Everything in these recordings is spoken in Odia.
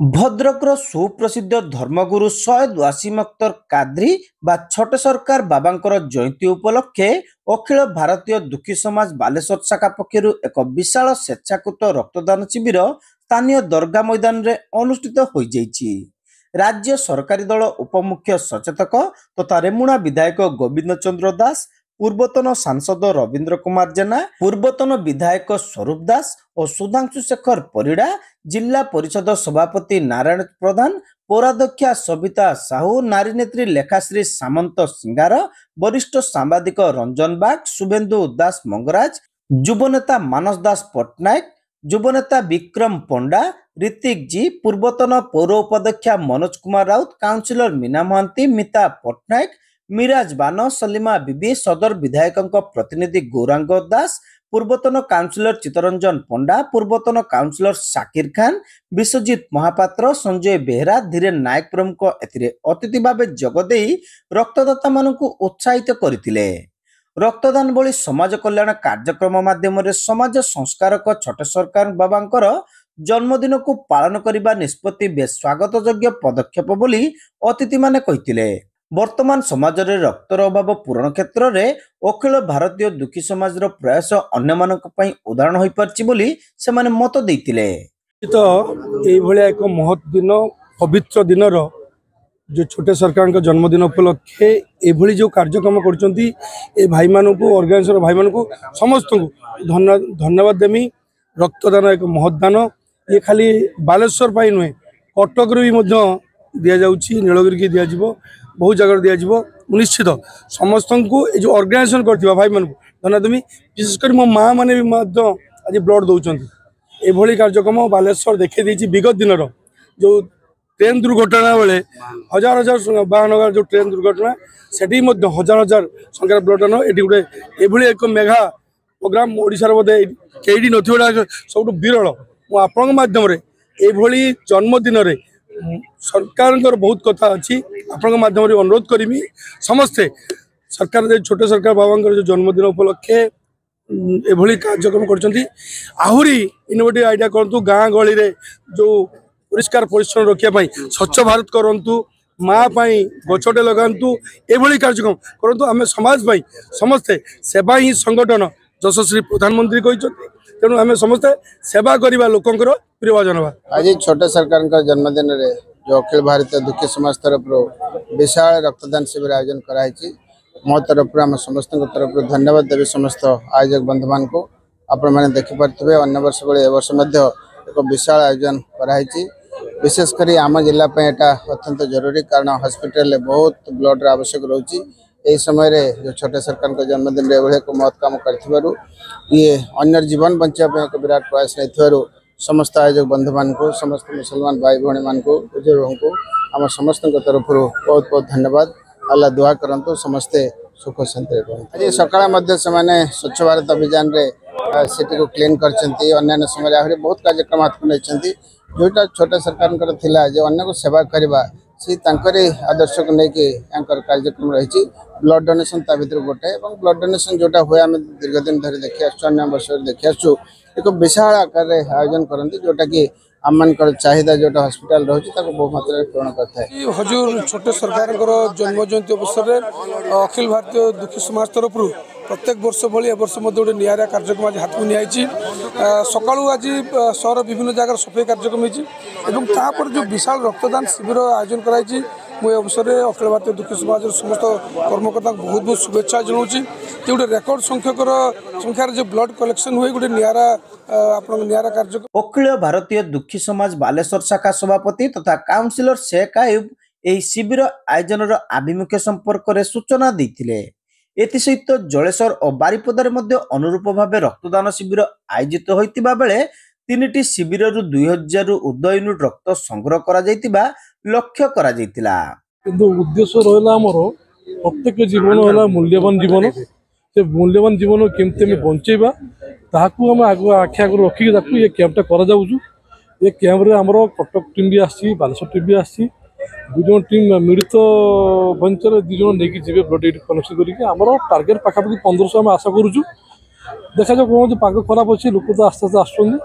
ଭଦ୍ରକର ସୁପ୍ରସିଦ୍ଧ ଧର୍ମଗୁରୁ ସୟଦ ୱାସିମ ଅଖତର କାଦ୍ରି ବା ଛୋଟ ସରକାର ବାବାଙ୍କର ଜୟନ୍ତୀ ଉପଲକ୍ଷେ ଅଖିଳ ଭାରତୀୟ ଦୁଃଖୀ ସମାଜ ବାଲେଶ୍ୱର ଶାଖା ପକ୍ଷରୁ ଏକ ବିଶାଳ ସ୍ୱେଚ୍ଛାକୃତ ରକ୍ତଦାନ ଶିବିର ସ୍ଥାନୀୟ ଦରଗା ମଇଦାନରେ ଅନୁଷ୍ଠିତ ହୋଇଯାଇଛି। ରାଜ୍ୟ ସରକାରୀ ଦଳ ଉପମୁଖ୍ୟ ସଚେତକ ତଥା ରେମୁଣା ବିଧାୟକ ଗୋବିନ୍ଦ ଚନ୍ଦ୍ର ଦାସ, ପୂର୍ବତନ ସାଂସଦ ରବୀନ୍ଦ୍ର କୁମାର ଜେନା, ପୂର୍ବତନ ବିଧାୟକ ସ୍ୱରୂପ ଦାସ ଓ ସୁଧାଂଶୁ ଶେଖର ପରିଡ଼ା, ଜିଲ୍ଲା ପରିଷଦ ସଭାପତି ନାରାୟଣ ପ୍ରଧାନ, ପୌରାଧ୍ୟକ୍ଷା ସବିତା ସାହୁ, ନାରୀ ନେତ୍ରୀ ଲେଖାଶ୍ରୀ ସାମନ୍ତ ସିଙ୍ଗାର, ବରିଷ୍ଠ ସାମ୍ବାଦିକ ରଞ୍ଜନ ବାଗ, ଶୁଭେନ୍ଦୁ ଦାସ ମଙ୍ଗରାଜ, ଯୁବନେତା ମାନସ ଦାସ ପଟ୍ଟନାୟକ, ଯୁବନେତା ବିକ୍ରମ ପଣ୍ଡା, ରିତିକ ଜି, ପୂର୍ବତନ ପୌର ଉପାଧ୍ୟକ୍ଷା ମନୋଜ କୁମାର ରାଉତ, କାଉନସିଲର ମୀନା ମହାନ୍ତି, ମିତା ପଟ୍ଟନାୟକ, ମିରାଜ ବାନ, ସଲିମା ବିବି, ସଦର ବିଧାୟକଙ୍କ ପ୍ରତିନିଧି ଗୌରାଙ୍ଗ ଦାସ, ପୂର୍ବତନ କାଉନସିଲର ଚିତ୍ତରଞ୍ଜନ ପଣ୍ଡା, ପୂର୍ବତନ କାଉନସିଲର ସାକିର ଖାନ, ବିଶ୍ୱଜିତ ମହାପାତ୍ର, ସଞ୍ଜୟ ବେହେରା, ଧୀରେନ ନାୟକ ପ୍ରମୁଖ ଏଥିରେ ଅତିଥି ଭାବେ ଯୋଗଦେଇ ରକ୍ତଦାତାମାନଙ୍କୁ ଉତ୍ସାହିତ କରିଥିଲେ। ରକ୍ତଦାନ ଭଳି ସମାଜ କଲ୍ୟାଣ କାର୍ଯ୍ୟକ୍ରମ ମାଧ୍ୟମରେ ସମାଜ ସଂସ୍କାରକ ଛୋଟ ସରକାର ବାବାଙ୍କର ଜନ୍ମଦିନକୁ ପାଳନ କରିବା ନିଷ୍ପତ୍ତି ବେଶ ସ୍ୱାଗତଯୋଗ୍ୟ ପଦକ୍ଷେପ ବୋଲି ଅତିଥିମାନେ କହିଥିଲେ। ବର୍ତ୍ତମାନ ସମାଜରେ ରକ୍ତର ଅଭାବ ପୂରଣ କ୍ଷେତ୍ରରେ ଅଖିଳ ଭାରତୀୟ ଦୁଃଖୀ ସମାଜର ପ୍ରୟାସ ଅନ୍ୟମାନଙ୍କ ପାଇଁ ଉଦାହରଣ ହୋଇପାରିଛି ବୋଲି ସେମାନେ ମତ ଦେଇଥିଲେ। ଏଇଭଳିଆ ଏକ ମହତ୍ ଦିନ, ପବିତ୍ର ଦିନର जो छोटे सरकार जन्मदिन उपलक्षे एभली जो कार्यक्रम करछंती ए भाई मानकु ऑर्गेनाइजर भाई मानकु समस्त को धन्यवाद देमी। रक्तदान एक महत्दान, ये खाली बालेश्वर पाई नुहे कटक भी दि जाऊँगी, नीलगिरी की दिज्व, बहुत जगह दिज्व। निश्चित समस्त को जो ऑर्गेनाइजेशन कर भाई मानक धन्यवाद देमी। विशेषकर मो माँ मैंने भी आज ब्लड दौरान एभली कार्यक्रम बालेश्वर देखे विगत दिन जो ट्रेन दुर्घटना बेले हजार हजार वाहन जो ट्रेन दुर्घटना से हजार हजार संख्यार ब्लड दान ये गोटे एभली एक मेगा प्रोग्राम ओडिशार बोधे कई ना सब विरल। मुझे मध्यम ये जन्मदिन सरकार बहुत कथा अच्छी आपण मध्यम अनुरोध करी समस्ते सरकार छोटे सरकार बाबा जो जन्मदिन उपलक्षे एभली कार्यक्रम करहुरी इनोवेटिव आइडिया करूँ। गाँ गली जो परिष्कार परिच्छन्न रखापी स्वच्छ भारत करूँ, माँ गछटे लगातु, एभली कार्यक्रम करूँ। आम समाज समस्ते सेवा ही संगठन यशस्वी प्रधानमंत्री कहते, तेणु आम समस्ते सेवा करवा लोकंर प्रिय जनवा। आज छोटे सरकार जन्मदिन रे जो अखिल भारतीय दुखी समाज तरफ विशाल रक्तदान शिविर आयोजन कराई। मो तरफ आम समस्त तरफ धन्यवाद देवी समस्त आयोजक बंधु मान को। आपण मैंने देखिपे अन्य वर्ष भाई ए वर्ष एक विशाल आयोजन कराई। विशेषकर आम जिला एटा अत्यंत जरूरी, कारण हॉस्पिटल बहुत ब्लड आवश्यक रोची। यही समय जो छोटे सरकार जन्मदिन एक महत् काम कर ये अन्य जीवन बचाने एक विराट प्रयास नहीं। समस्त आयोजक बंधु मान को, समस्त मुसलमान भाई भाई मान को, बुजुर्गों को आम समस्त तरफ बहुत बहुत धन्यवाद। अल्लाह दुआ करंतु समस्ते सुख शांति। आज सकाळ स्वच्छ भारत अभियान सिटी को क्लीन करछंती, अन्य समय आहरी बहुत कार्यक्रम हाथ में नहीं। जोटा छोटे सरकार जो अन्य को सेवा करवा सी आदर्श को लेकिन कार्यक्रम रही। ब्लड डोनेशन ता भर गोटे ब्लड डोनेशन जोटा हुए आम दीर्घ दिन धरी देखी अन्य वर्ष देखी आसु एक विशाल आकार आयोजन करती, जोटा कि आम मान चाहिदा जोटा हॉस्पिटल रही बहुत मात्रा पूर्ण करता है। हजूर छोटे सरकार जन्म जयंती अवसर में अखिल भारतीय दुखी समाज तरफ प्रत्येक वर्ष भाई वर्ष गोटे निरा कार्यक्रम आज हाथ में निआई। सका आज सहर विभिन्न जगह सफाई कार्यक्रम होपर जो विशाल रक्तदान शिविर आयोजन कराई। मुझे अवसर में अखिल भारतीय दुखी समाज समस्त कर्मकर्ता बहुत बहुत शुभेच्छा जनाऊँगी। गोटे रेकर्ड संख्यार जो ब्लड कलेक्शन हुए गोटे निरा कार्यक्रम। अखिल भारतीय दुखी समाज बालेश्वर शाखा सभापति तथा काउनसिलर शेख आयुब यह शिविर आयोजन आभिमुख्य संपर्क में सूचना देते। एसहित जलेश्वर और बारिपदार अनुरूप भाव रक्तदान शिविर आयोजित होता बेले 3टी शिविर 2000 ऊर्ध्व यूनिट रक्त संग्रह करा लक्ष्य करा जायतिला। किंतु उद्देश्य रहा प्रत्येक जीवन है मूल्यवान जीवन, से मूल्यवान जीवन केमती बंचेबा ताकू आम आखि आगे रखिक ये कैंपटा करा ये कैंप्रे आमर कटक टीम भी आसी, बालेश्वर टीम भी आसी, दुजन टीम मिलित बंचर दुजन नहीं जी ब्लड कलेक्शन करके टार्गेट पाखापाखि 1500 आम आशा करूँ। ଦେଖାଯାଉ କୌଣସି ପାଗ ଖରାପ ଅଛି ଲୋକ ତ ଆସ୍ତେ ଆସ୍ତେ ଆସୁଛନ୍ତି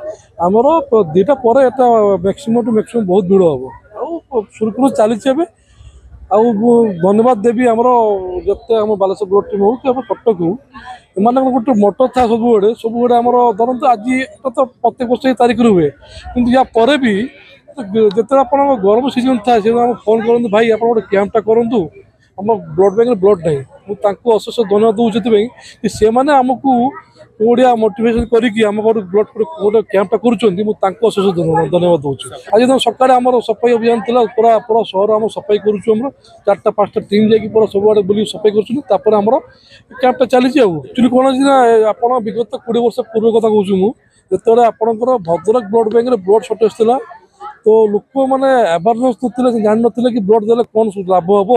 ଆମର 2ଟା ପରେ ଏଟା ମ୍ୟାକ୍ସିମମ୍ ଟୁ ମ୍ୟାକ୍ସିମମ୍ ବହୁତ ଭିଡ଼ ହେବ ଆଉ ସୁରୁଖୁରୁ ଚାଲିଛି ଏବେ ଆଉ ମୁଁ ଧନ୍ୟବାଦ ଦେବି ଆମର ଯେତେ ଆମ ବାଲେଶ୍ୱର ବ୍ଲଡ଼ ଟିମ୍ ହଉ କି ଆମ କଟକ ହଉ ଏମାନଙ୍କର ଗୋଟେ ମଟର ଥାଏ ସବୁବେଳେ ଆମର ଧରନ୍ତୁ ଆଜି ଏଟା ତ ପ୍ରତ୍ୟେକ ବର୍ଷ ଏଇ ତାରିଖରେ ହୁଏ କିନ୍ତୁ ୟା ପରେ ବି ଯେତେବେଳେ ଆପଣଙ୍କ ଗରମ ସିଜନ୍ ଥାଏ ସେତେବେଳେ ଆମକୁ ଫୋନ୍ କରନ୍ତୁ ଭାଇ ଆପଣ ଗୋଟେ କ୍ୟାମ୍ପଟା କରନ୍ତୁ ଆମ ବ୍ଲଡ଼ ବ୍ୟାଙ୍କରେ ବ୍ଲଡ଼ ନାହିଁ ମୁଁ ତାଙ୍କୁ ଅଶେଷ ଧନ୍ୟବାଦ ଦେଉଛି ସେଥିପାଇଁ କି ସେମାନେ ଆମକୁ ଓଡ଼ିଆ ମୋଟିଭେସନ୍ କରିକି ଆମ ଘରକୁ ବ୍ଲଡ଼ ଗୋଟେ କ୍ୟାମ୍ପଟା କରୁଛନ୍ତି ମୁଁ ତାଙ୍କୁ ଅଶେଷ ଧନ୍ୟବାଦ ଦେଉଛି ଆଜି ତ ସକାଳେ ଆମର ସଫାଇ ଅଭିଯାନ ଥିଲା ପୁରା ସହର ଆମ ସଫାଇ କରୁଛୁ ଆମର 4ଟା 5ଟା ଟିମ୍ ଯାଇକି ପୁରା ସବୁଆଡ଼େ ବୁଲି ସଫାଇ କରୁଛନ୍ତି ତାପରେ ଆମର କ୍ୟାମ୍ପଟା ଚାଲିଛି ଆଉ ଆକ୍ଚୁଆଲି କ'ଣ ଅଛି ନା ଆପଣ ବିଗତ 20 ବର୍ଷ ପୂର୍ବ କଥା କହୁଛୁ ମୁଁ ଯେତେବେଳେ ଆପଣଙ୍କର ଭଦ୍ରକ ବ୍ଲଡ଼ ବ୍ୟାଙ୍କରେ ବ୍ଲଡ଼ ସର୍ଟେଜ୍ ଥିଲା ତ ଲୋକମାନେ ଆୱାରନେସ୍ ନଥିଲେ ଜାଣିନଥିଲେ କି ବ୍ଲଡ଼ ଦେଲେ କ'ଣ ଲାଭ ହେବ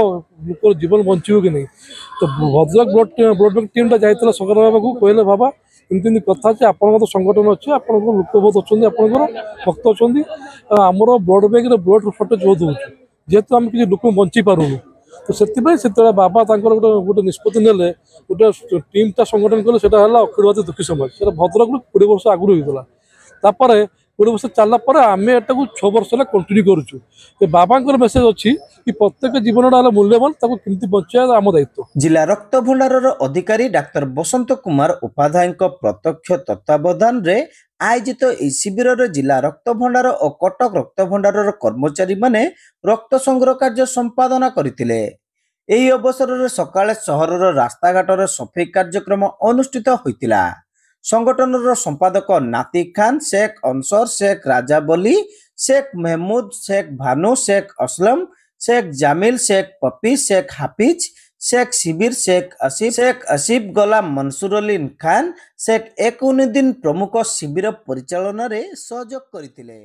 ଲୋକର ଜୀବନ ବଞ୍ଚିବ କି ନାହିଁ ତ ଭଦ୍ରକ ବ୍ଲଡ଼ ବ୍ୟାଙ୍କ ଟିମ୍ଟା ଯାଇଥିଲା ସକାଳ ବାବାକୁ କହିଲେ ବାବା ଏମିତି ଏମିତି କଥା ଅଛି ଆପଣଙ୍କର ତ ସଂଗଠନ ଅଛି ଆପଣଙ୍କର ଲୋକ ବହୁତ ଅଛନ୍ତି ଆପଣଙ୍କର ଭକ୍ତ ଅଛନ୍ତି ଆମର ବ୍ଲଡ଼ ବ୍ୟାଙ୍କରେ ବ୍ଲଡ଼ ସର୍ଟେଜ୍ ବହୁତ ହେଉଛି ଯେହେତୁ ଆମେ କିଛି ଲୋକ ବଞ୍ଚି ପାରୁନୁ ତ ସେଥିପାଇଁ ସେତେବେଳେ ବାବା ତାଙ୍କର ଗୋଟେ ନିଷ୍ପତ୍ତି ନେଲେ ଗୋଟେ ଟିମ୍ଟା ସଂଗଠନ କଲେ ସେଟା ହେଲା ଅଖିଳ ଭାରତୀୟ ଦୁଃଖୀ ସମାଜ ସେଟା ଭଦ୍ରକରୁ 20 ବର୍ଷ ଆଗରୁ ହେଇଥିଲା ତାପରେ 20 ବର୍ଷ ଚାଲିଲା ପରେ ଆମେ ଏଟାକୁ 6 ବର୍ଷ ହେଲା କଣ୍ଟିନ୍ୟୁ କରୁଛୁ ବାବାଙ୍କର ମେସେଜ ଅଛି କି ପ୍ରତ୍ୟେକ ଜୀବନଟା ହେଲା ମୂଲ୍ୟବାନ ତାକୁ କେମିତି ବଞ୍ଚାଇବା ଆମ ଦାୟିତ୍ୱ। ଜିଲ୍ଲା ରକ୍ତ ଭଣ୍ଡାରର ଅଧିକାରୀ ଡାକ୍ତର ବସନ୍ତ କୁମାର ଉପାଧ୍ୟାୟଙ୍କ ପ୍ରତ୍ୟକ୍ଷ ତତ୍ତ୍ୱାବଧାନରେ ଆୟୋଜିତ ଏହି ଶିବିରରେ ଜିଲ୍ଲା ରକ୍ତ ଭଣ୍ଡାର ଓ କଟକ ରକ୍ତ ଭଣ୍ଡାରର କର୍ମଚାରୀମାନେ ରକ୍ତ ସଂଗ୍ରହ କାର୍ଯ୍ୟ ସମ୍ପାଦନା କରିଥିଲେ। ଏହି ଅବସରରେ ସକାଳେ ସହରର ରାସ୍ତାଘାଟରେ ସଫେଇ କାର୍ଯ୍ୟକ୍ରମ ଅନୁଷ୍ଠିତ ହୋଇଥିଲା। ସଂଗଠନର ସମ୍ପାଦକ ନାତି ଖାନ୍, शेख ଅନସର, शेख ରାଜାବଲି, शेख ମେହମୁଦ, शेख ଭାନୁ, शेख असलम, शेख ଜାମିଲ, शेख ପପି, शेख ହାଫିଜ, शेख ଶିବିର, शेख ଆସିଫ ଗଲାମ, ମନସୁର ଅଲି ଖାନ୍, शेख ଏକଉନିଦ୍ଦିନ ପ୍ରମୁଖ ଶିବିର ପରିଚାଳନାରେ ସହଯୋଗ କରିଥିଲେ।